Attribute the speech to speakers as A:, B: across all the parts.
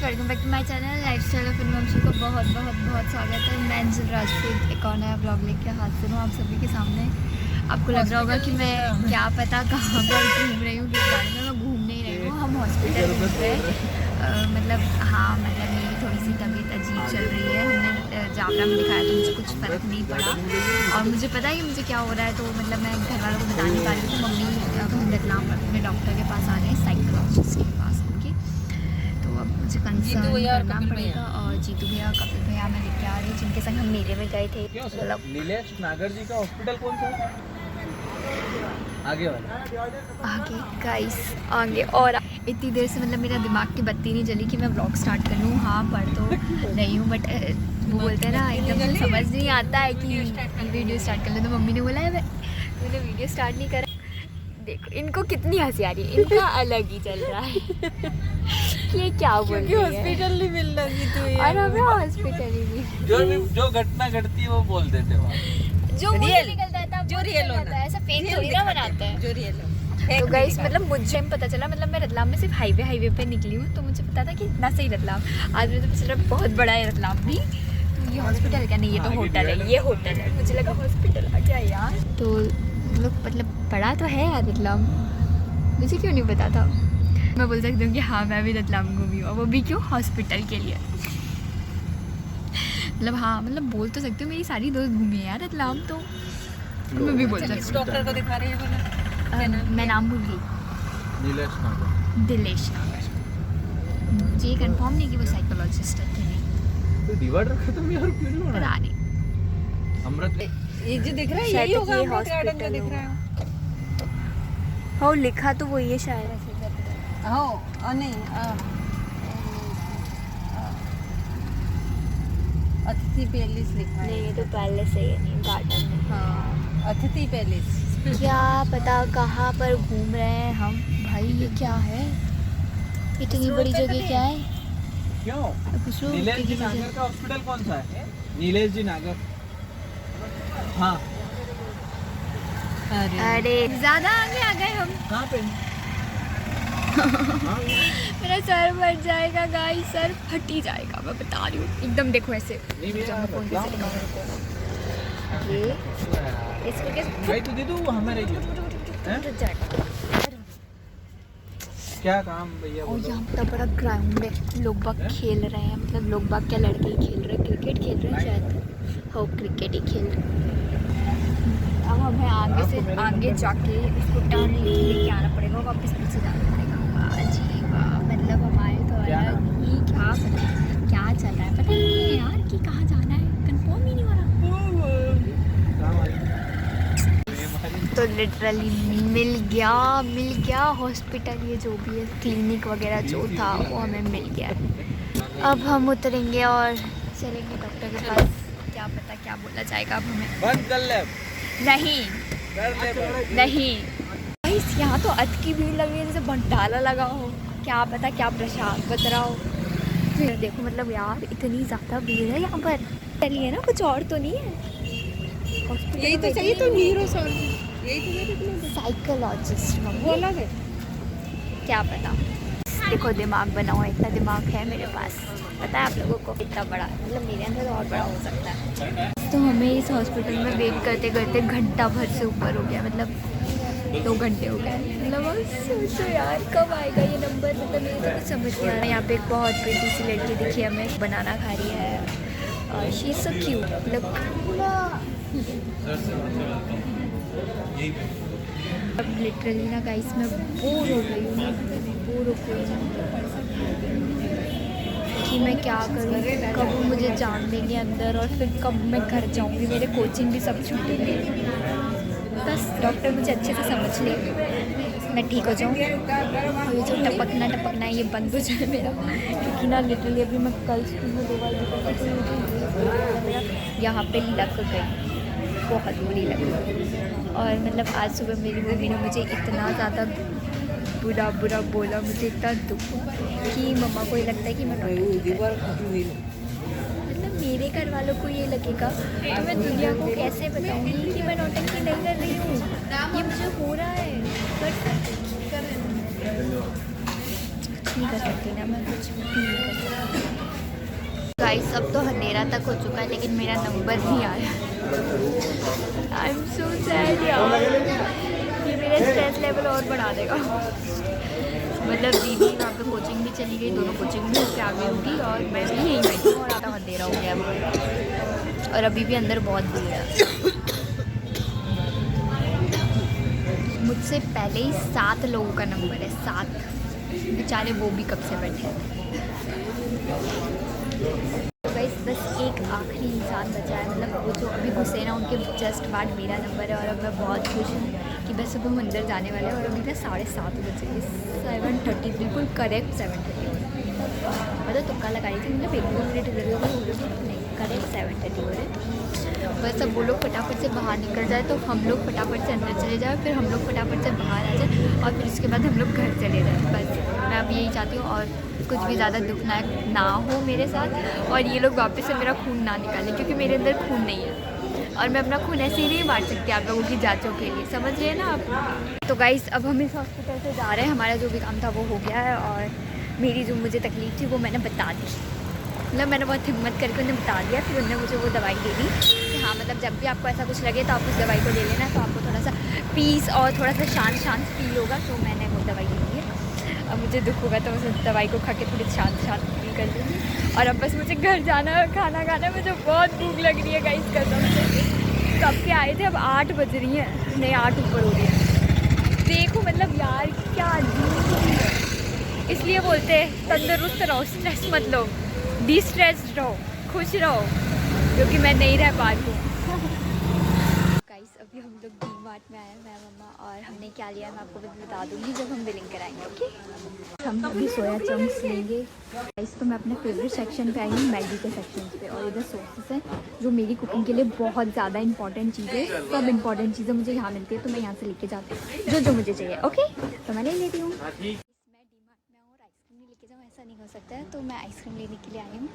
A: Welcome back to my channel lifestyle of Vanshi को बहुत बहुत बहुत स्वागत है। मैं अंजल राजपूत एक और नया ब्लॉग लेके हाजिर हूँ आप सभी के सामने। आपको लग रहा होगा कि मैं क्या पता कहाँ पर घूम रही हूँ, किस गाड़ी में मैं घूम नहीं रही हूँ। हम हॉस्पिटल घूम रहे हैं। मतलब मेरी थोड़ी सी तबीयत अजीब चल रही है। हमने जावरा में दिखाया तो मुझे कुछ फ़र्क नहीं पड़ा और मुझे पता है कि मुझे क्या हो रहा है। तो मतलब मैं घर वालों को बता नहीं पा रही थी। मम्मी हम रतलाम अपने डॉक्टर के पास आ रहे हैं, साइकोलॉजिस्ट के पास उनके। तो अब मुझे कंसर्न करना पड़ेगा। और जीतू भैया कपिल भैया मैं लेके आ रही हूँ, जिनके संग हम मेले में गए थे। मतलब
B: नीलेश नागर जी का हॉस्पिटल कौन सा है? आगे वाला
A: आगे गाइस आगे। और इतनी देर से मतलब मेरा दिमाग की बत्ती नहीं जली कि मैं ब्लॉग स्टार्ट कर लूँ। हाँ पढ़ तो नहीं हूँ बट वो बोलते हैं ना एकदम से समझ नहीं आता है कि वीडियो स्टार्ट कर ले। तो मम्मी ने बोला है मैंने वीडियो स्टार्ट नहीं करा। देखो इनको कितनी हंसी आ रही है, इनका अलग ही चल रहा है कि ये क्या बोल रही है।
C: हॉस्पिटल नहीं मिल रही थी
A: और हमें हॉस्पिटल ही नहीं
B: जो घटना घटती है वो बोल देते हो
A: जो रियल निकलता है
C: जो रियल होता है,
A: ऐसा फेक थोड़ी ना बनाते हैं।
C: जो रियल
A: तो गाइस मतलब मुझे पता चला, मतलब मैं रतलाम में सिर्फ हाईवे पे निकली हूँ तो मुझे पता था कि इतना सही रतलाम। आज मुझे पता चला बहुत बड़ा है रतलाम भी। तो ये हॉस्पिटल क्या नहीं, ये तो होटल है, ये होटल है। मुझे लगा हॉस्पिटल आ गया यार। तो लोग मतलब बड़ा तो है यार रतलाम, मुझे क्यों नहीं पता था। मैं बोल सकती हूँ कि हाँ मैं भी रतलाम घूमी हूँ, वो भी क्यों हॉस्पिटल के लिए। मतलब हाँ मतलब बोल तो सकती हूँ मेरी सारी दोस्त घूमी है यार रतलाम, तो मैं भी बोल सकती हूँ।
C: डॉक्टर को दिखा रही है बोला
A: मैं नाम भूल गई,
B: नीलेश नागर।
A: दिलेश नागर। मुझे कंफर्म नहीं कि वो साइकोलॉजिस्ट है कि नहीं,
B: तो डिवाइडर खत्म यार क्यों नहीं हो रहा
A: पता
B: है?
A: नहीं।
B: अमृत
C: ये जो दिख रहा है
A: शायद
C: यही होगा,
A: ये
C: अमृत गार्डन जो
A: हॉस्पिटल
C: दिख रहा है।
A: हो लिखा तो वही है शायद।
C: हो और नहीं अतिथि पैलेस लिखा है।
A: नहीं ये तो पहले से ही नहीं, गार्डन में।
C: हाँ अतिथि पैलेस।
A: क्या पता कहाँ पर घूम रहे हैं हम। भाई ये क्या है, इतनी बड़ी जगह क्या है।
B: क्यों?
A: कुछ लोग
B: नीलेश जी
A: की
B: नागर
A: वजह-
B: का हॉस्पिटल कौन सा है? नीलेश जी नागर। हाँ
A: अरे ज़्यादा आगे आ गए हम।
B: कहाँ पे?
A: मेरा सर फट जाएगा गाइस, सर फट ही जाएगा मैं बता रही हूँ एकदम। देखो ऐसे
B: नहीं भैया,
A: जब मैं फोन
B: रतलाम
A: से दिखाऊं ये इसको कैसे
B: भाई तो दे दो हमारे लिए। हैं?
A: फट जाएगा।
B: क्या काम भैया
A: और
B: बोलो।
A: यहाँ पे बड़ा ग्राउंड है, लोग बाग खेल रहे हैं। मतलब लोग बाग क्या लड़के ही खेल रहे हैं, क्रिकेट खेल रहे हैं शायद। हो क्रिकेट ही खेल रहे हैं। अब हमें आगे जाके उसको टर्न लेके आना पड़ेगा, वापस पीछे जाना पड़ेगा। वाह जी वाह, मतलब हमारे तो अलग ही क्या पता क्या चल रहा है, पता नहीं है यार कि कहाँ जाना है, कंफर्म ही नहीं हो रहा। तो लिटरली मिल गया हॉस्पिटल, ये जो भी है क्लिनिक वगैरह जो था वो हमें मिल गया। अब हम उतरेंगे और चलेंगे डॉक्टर के पास। क्या पता क्या बोला जाएगा अब हमें।
B: बंद कर ले।
A: नहीं
B: कर ले बंद।
A: नहीं गाइस, यहाँ तो अत की भीड़ लगी है, जैसे भंडारा लगा हो। क्या पता क्या प्रसाद बच रहा हो। फिर देखो मतलब यार इतनी ज़्यादा भीड़ है यहाँ पर। चलिए ना, कुछ और तो नहीं है।
C: यही तो चाहिए तो हीरो सॉन्ग, यही तो मैं देखने
A: साइकोलॉजिस्ट
C: वो अलग है।
A: क्या पता। देखो दिमाग बनाओ, इतना दिमाग है मेरे पास, पता है आप लोगों को इतना बड़ा, मतलब मेरे अंदर और बड़ा हो सकता है। तो हमें इस हॉस्पिटल में वेट करते करते घंटा भर से ऊपर हो गया, मतलब 2 घंटे हो गए। मतलब अब सोचो यार कब आएगा ये नंबर, मतलब मेरे तो कुछ समझ नहीं आ रहा। यहाँ पे एक बहुत प्रीटी सी लड़की दिखी हमें, बनाना खा रही है और शी इज सो क्यूट। मतलब अब लिटरली ना गाइस मैं बोर हो गई हूँ, बोर हो गई हूँ कि मैं क्या करूँ। कब वो मुझे जान देंगे अंदर और फिर कब मैं घर जाऊँगी, मेरे कोचिंग भी सब छूटेंगे। बस डॉक्टर मुझे अच्छे से समझ ले, मैं ठीक हो जाऊँ और ये जो टपकना है ये बंद हो जाए मेरा। क्योंकि ना लिटरली अभी मैं कल स्कूल में 2 बार मेरा यहाँ पे लग गई, बहुत बुरी लग गई। और मतलब आज सुबह मेरी मम्मी ने मुझे इतना ज़्यादा बुरा बोला, मुझे इतना दुख हुआ कि मम्मा को ये लगता है कि मैं नौटंकी कर रही हूँ। मतलब मेरे घर वालों को ये लगेगा तो मैं दुनिया को कैसे बताऊँगी कि मैं नौटंकी नहीं कर रही हूँ, ये मुझे हो रहा है। बट नहीं कर सकती ना, मैं कुछ भी नहीं कर सकती। गाइस अब तो अंधेरा तक हो चुका है लेकिन मेरा नंबर नहीं आया। आई एम सो सैड यार, ये मेरा स्ट्रेस लेवल और बढ़ा देगा। मतलब दीदी वहाँ पे कोचिंग भी चली गई, दोनों कोचिंग भी होकर आ गई होगी और मैं भी यहीं बैठी हूँ और आधा अंधेरा हो गया अब, और अभी भी अंदर बहुत भीड़ है। मुझसे पहले ही 7 लोगों का नंबर है, 7 बेचारे, वो भी कब से बैठे हैं। गाइस बस एक आखिरी इंसान बचा है, मतलब वो जो अभी घुसे ना, उनके जस्ट बाद मेरा नंबर है और अब मैं बहुत खुश हूँ कि बस अब हम अंदर जाने वाले हैं। और अभी ना 7:30 बजे, 7:30 बिल्कुल करेक्ट 7:30 हो रहा है। मतलब तुक्का लगा रही थी, मतलब 1-2 मिनट इधर उधर हो रही थी, नहीं करेक्ट 7:30 हो रहे हैं। बस अब वो लोग फटाफट से बाहर निकल जाए तो हम लोग फटाफट से अंदर चले जाए, फिर हम लोग फटाफट से बाहर आ जाए और फिर उसके बाद हम लोग घर चले जाए। बस मैं अब यही चाहती हूँ और कुछ भी ज़्यादा दुख ना हो मेरे साथ, और ये लोग वापस से मेरा खून ना निकालें क्योंकि मेरे अंदर खून नहीं है और मैं अपना खून ऐसे ही नहीं मार सकती आप लोगों की जाँचों के लिए, समझ रहे हैं ना आप। तो गाइस अब हम इस हॉस्पिटल से जा रहे हैं, हमारा जो भी काम था वो हो गया है और मेरी जो मुझे तकलीफ़ थी वो मैंने बता दी, मतलब मैंने बहुत हिम्मत करके उन्हें बता दिया। फिर उन्होंने मुझे वो दवाई दे दी कि हाँ मतलब जब भी आपको ऐसा कुछ लगे तो आप उस दवाई को ले लेना, तो आपको थोड़ा सा पीस और थोड़ा सा शांत फील होगा। तो मैंने वो दवाई ले ली है, अब मुझे दुख होगा तो उस दवाई को खा के थोड़ी शांत फील कर लूँगी। और अब बस मुझे घर जाना है, खाना खाना, मुझे बहुत भूख लग रही है गाइस कसम से। कब के आए थे, अब 8 बज रही हैं, नहीं 8 ऊपर हो रही है। देखो मतलब यार क्या है, इसलिए बोलते हैं तंदुरुस्त रहो, स्ट्रेस मत लो, डिस्ट्रेस्ड रहो, खुश रहो, क्योंकि मैं नहीं रह पा रही हूँ। गाइस अभी हम लोग डी-मार्ट में आए हैं, मैं मम्मा, और हमने क्या लिया मैं आपको बता दूँगी जब हम बिलिंग कराएंगे। ओके हम अभी सोया चंक्स लेंगे। गाइस तो मैं अपने फेवरेट सेक्शन पे आई हूँ, मैगी के सेक्शन पे, और इधर सॉसेस हैं जो मेरी कुकिंग के लिए बहुत ज़्यादा इंपॉर्टेंट चीज़ें, सब इंपॉर्टेंट चीज़ें मुझे यहाँ मिलती है, तो मैं यहाँ से लेके जाती हूँ जो मुझे चाहिए। ओके तो मैं ले लेती हूँ। लेके जाऊँ ऐसा नहीं हो सकता है, तो मैं आइसक्रीम लेने के लिए आई हूँ।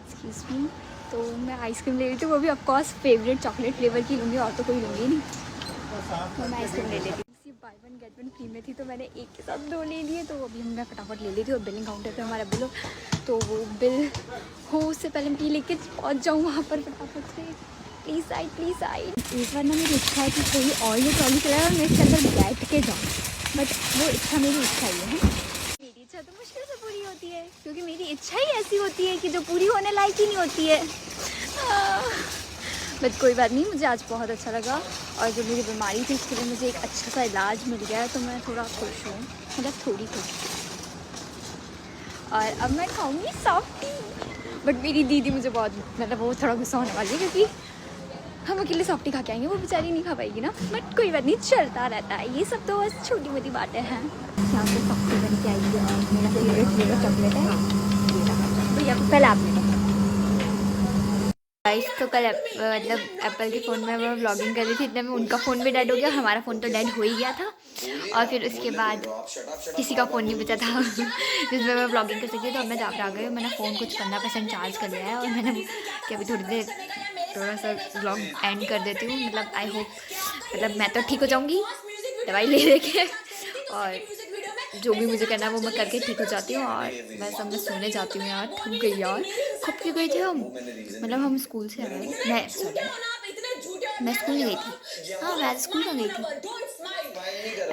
A: एक्सक्यूज़ मी, तो मैं आइसक्रीम ले रही थी, वो भी ऑफकोर्स फेवरेट चॉकलेट फ्लेवर की लूँगी, और तो कोई लूँगी नहीं, तो मैं आइसक्रीम ले लेती हूँ। बाय 1 गेट 1 फ्री में थी तो मैंने एक के साथ 2 ले लिए, तो अभी मैं फटाफट ले लेती हूँ। और बिलिंग काउंटर पे हमारा बिल हो, तो वो बिल हो उससे पहले मैं लेके पहुँच जाऊँ वहाँ पर फटाफट से। Please side, please side. एक बार ना मेरी इच्छा है कि कोई और ये ट्रॉली चलाए और मैं इसके अंदर बैठ के जाऊँ, बट वो इच्छा मेरी इच्छा ही है। मेरी इच्छा तो मुश्किल से पूरी होती है क्योंकि मेरी इच्छा ही ऐसी होती है कि जो पूरी होने लायक ही नहीं होती है। बट कोई बात नहीं, मुझे आज बहुत अच्छा लगा, और जो मेरी बीमारी थी उसके लिए मुझे एक अच्छा सा इलाज मिल गया है, तो मैं थोड़ा खुश हूँ, मतलब थोड़ी खुश हूँ। और अब मैं खाऊंगी सॉफ्टी, बट मेरी दीदी मुझे बहुत, मतलब वो थोड़ा गुस्सा होने वाली है क्योंकि हम अकेले सॉफ्टी खा के आएंगे, वो बेचारी नहीं खा पाएगी ना, बट कोई बात नहीं, चलता रहता है, ये सब तो बस छोटी मोटी बातें हैं। यहाँ पे सॉफ्टी बन के आई है और मेरा फेवरेट फ्लेवर चॉकलेट है, भैया पहले आपने गाइस। तो कल मतलब एप्पल के फ़ोन में मैं व्लॉगिंग कर रही थी, इतने में उनका फ़ोन भी डेड हो गया, हमारा फ़ोन तो डेड हो ही गया था, और फिर उसके बाद किसी का फ़ोन नहीं बचा था जिसमें मैं व्लॉगिंग कर सकती थी। तो अब मैं जहाँ पर आ गई, मैंने फ़ोन कुछ 15% चार्ज कर लिया है, और मैंने कि अभी थोड़ी देर थोड़ा सा व्लॉग एंड कर देती हूँ। मतलब आई होप, मतलब मैं तो ठीक हो जाऊँगी दवाई ले लेके, और जो भी मुझे करना है वो मैं करके ठीक हो जाती हूँ। और बस अब मैं सोने जाती हूँ यार, थक गई यार, कब के गए थे हम, मतलब हम स्कूल से आए, मैं स्कूल नहीं गई थी, हाँ मैं स्कूल में गई थी,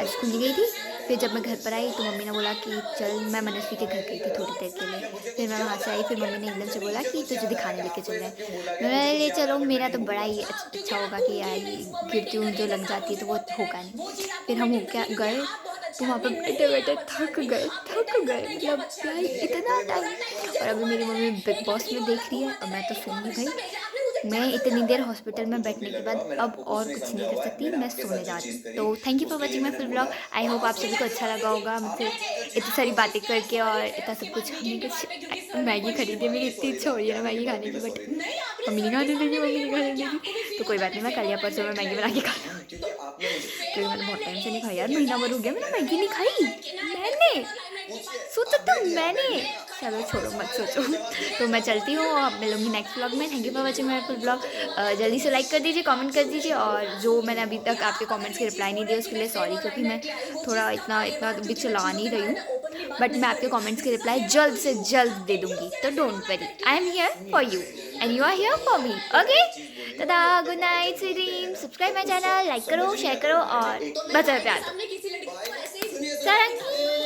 A: आज स्कूल नहीं गई थी। फिर जब मैं घर पर आई तो मम्मी ने बोला कि चल, मैं मनस्वी के घर गई थी थोड़ी देर के लिए, फिर मैं वहाँ से आई, फिर मम्मी ने एकदम से बोला कि तुझे दिखाने लेके चल रहे हैं, मैं ले चलो, मेरा तो बड़ा ही अच्छा होगा कि यार गिरती हूँ जो लग जाती है तो वो होगा नहीं। फिर हम होके गए तो वहाँ पर बैठे बैठे थक गए, मतलब यार इतना टाइम। और अभी मेरी मम्मी बिग बॉस में देख रही है, और मैं तो सोऊंगी भाई, मैं इतनी देर हॉस्पिटल में बैठने के बाद अब और कुछ नहीं कर सकती, मैं सोने जा रही हूँ। तो thank you for watching my full blog, I hope आप सभी को अच्छा लगा होगा मुझसे इतनी सारी बातें करके और इतना सब कुछ। हमने कुछ मैगी खरीदी, मेरी इतनी इच्छा हो रही है ना मैगी खाने की, बट मम्मी नहीं खाने देगी, तो कोई बात नहीं, मैं कल या परसों में मैगी बना के खा लूँगी, क्योंकि मैंने बहुत टाइम से नहीं खाई यार, महीना भर हो गया मैंने मैगी नहीं खाई, मैंने सोच सकता हूँ मैंने, चलो छोड़ो मत सोचो। तो मैं चलती हूँ, अब मिलूंगी नेक्स्ट ब्लॉग में। Thank you for watching my full blog. जल्दी से लाइक कर दीजिए, कमेंट कर दीजिए, और जो मैंने अभी तक आपके कमेंट्स के रिप्लाई नहीं दिए उसके लिए सॉरी, क्योंकि मैं थोड़ा इतना भी चला नहीं रही हूँ। बट मैं आपके कमेंट्स के रिप्लाई जल्द से जल्द दे दूँगी, तो don't worry, I am here for you and you are here for me, okay. दादा good night, sweet dreams, subscribe my channel, like करो, शेयर करो और बस प्यार दो। सारंगी।